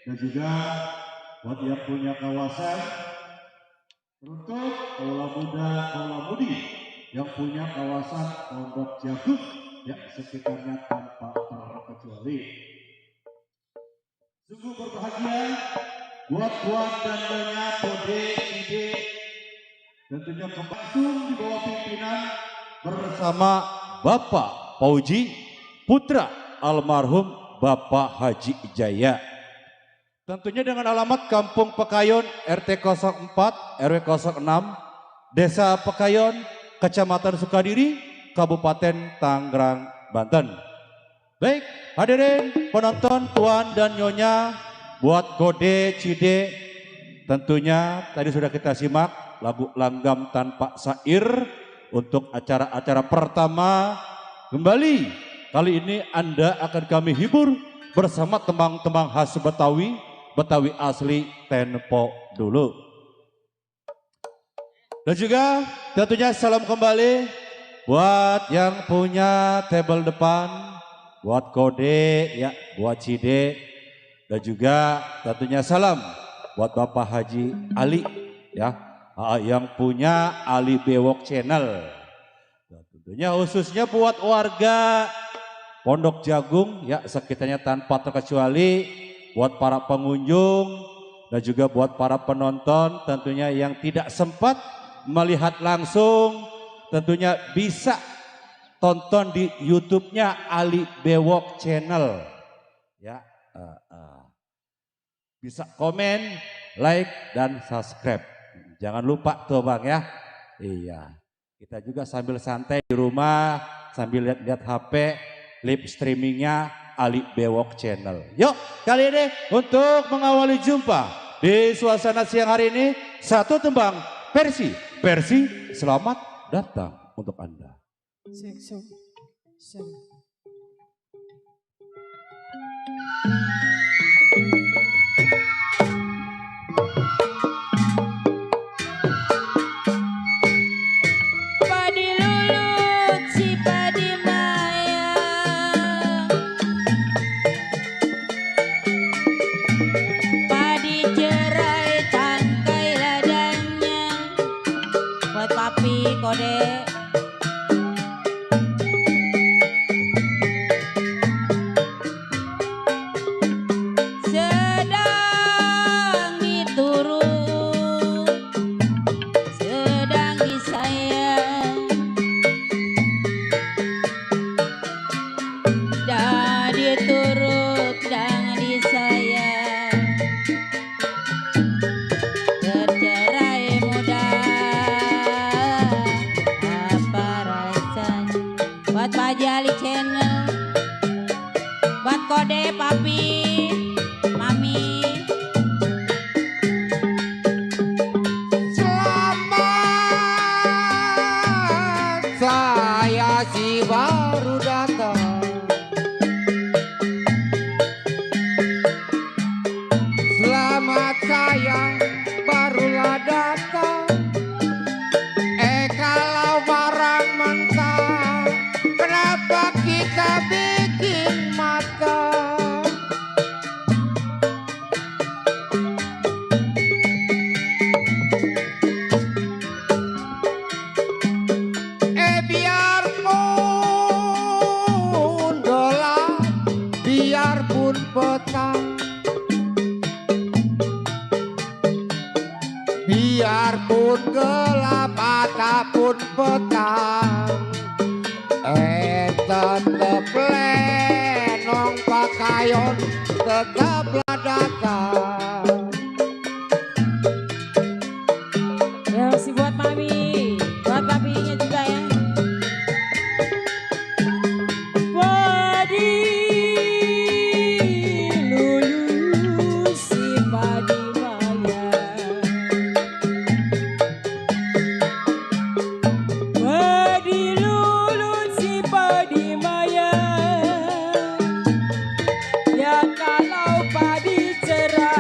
dan juga buat yang punya kawasan untuk kaula muda, kaula mudi yang punya kawasan Pondok Jagung ya sekitarnya tanpa terkecuali. Sungguh berbahagia buat Tuan dan Nyonya Kode Ide tentunya langsung di bawah pimpinan bersama Bapak Pauji putra almarhum Bapak Haji Jaya. Tentunya dengan alamat Kampung Pekayon RT 04 RW 06 Desa Pekayon Kecamatan Sukadiri Kabupaten Tangerang Banten. Baik hadirin penonton Tuan dan Nyonya buat Kode Cide tentunya tadi sudah kita simak lagu Langgam Tanpa Sair untuk acara-acara pertama. Kembali kali ini Anda akan kami hibur bersama tembang-tembang khas Betawi, Betawi asli tempo dulu. Dan juga tentunya salam kembali buat yang punya table depan, buat Kode ya, buat Cide, dan juga tentunya salam buat Bapak Haji Ali ya, yang punya Ali Bewok Channel. Dan tentunya khususnya buat warga Pondok Jagung ya sekitarnya tanpa terkecuali, buat para pengunjung dan juga buat para penonton tentunya yang tidak sempat melihat langsung tentunya bisa tonton di YouTube-nya Ali Bewok Channel ya. Bisa komen, like dan subscribe. Jangan lupa tuh Bang ya. Iya. Kita juga sambil santai di rumah sambil lihat-lihat HP, live streamingnya Ali Bewok Channel. Yuk kali ini untuk mengawali jumpa di suasana siang hari ini satu tembang versi selamat datang untuk Anda. Kode sedang diturut, sedang disayang, dan diturut dan disayang, tercerai muda. Buat Pak Jali Channel, buat Kode Papi, Mami. Selamat, saya si baru datang. Selamat, saya barulah datang. Kalau barang mentah, kenapa kita bikin makan? Biarpun gelap, biarpun petang, biarpun gelap ataupun petang, tetap lenong Pekayon tetaplah datang. Ya masih buat Mami, buat Papinya juga ya. Padi lulus si padi maya, padi lulus si padi maya, ya kalau padi cerah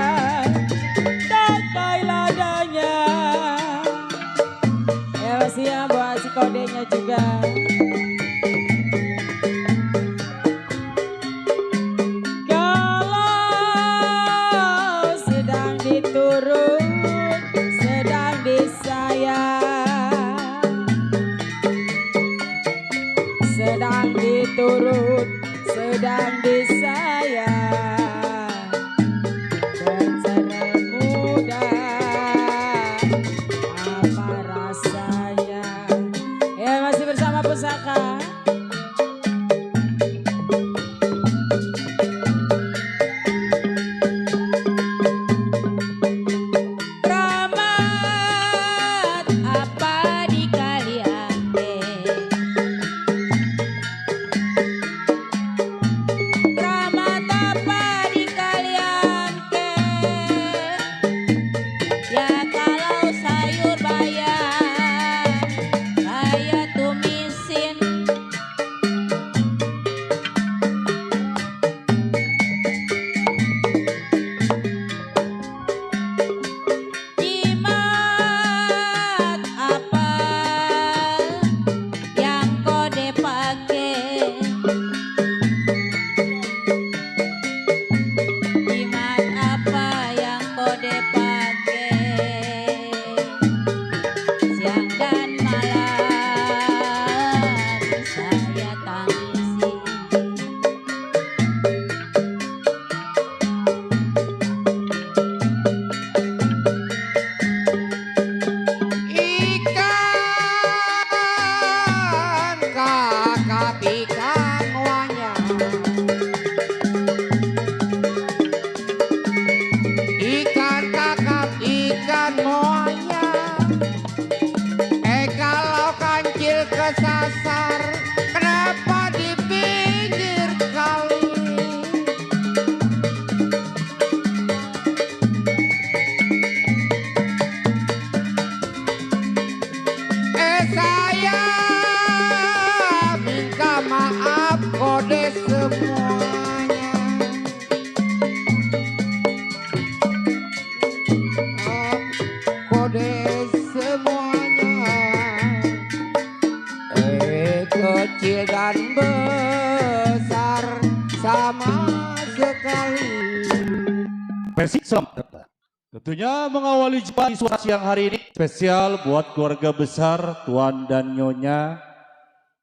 versi selamat datang. Tentunya mengawali jumpa di suara siang hari ini spesial buat keluarga besar Tuan dan Nyonya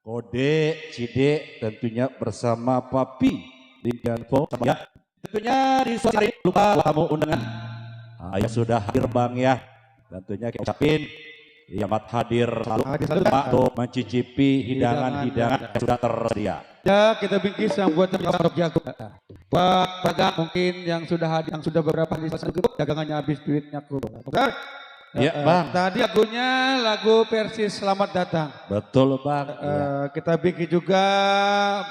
Kode Cide, tentunya bersama Papi Lindianpo ya. Tentunya di suara siang hari ini lupa tamu undangan yang sudah hadir Bang ya. Tentunya kita ucapin selamat hadir selalu Pak untuk mencicipi hidangan-hidangan yang sudah tersedia. Ya, kita bingkis yang buat jago. Buat dagang mungkin yang sudah hadir, yang sudah beberapa di sana dagangannya habis duitnya benar. Ya, Bang. Tadi lagunya lagu versi Selamat Datang. Betul, Bang. Kita bikin juga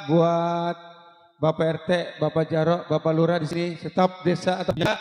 buat Bapak RT, Bapak Jarok, Bapak Lurah di sini, staf desa atau ya,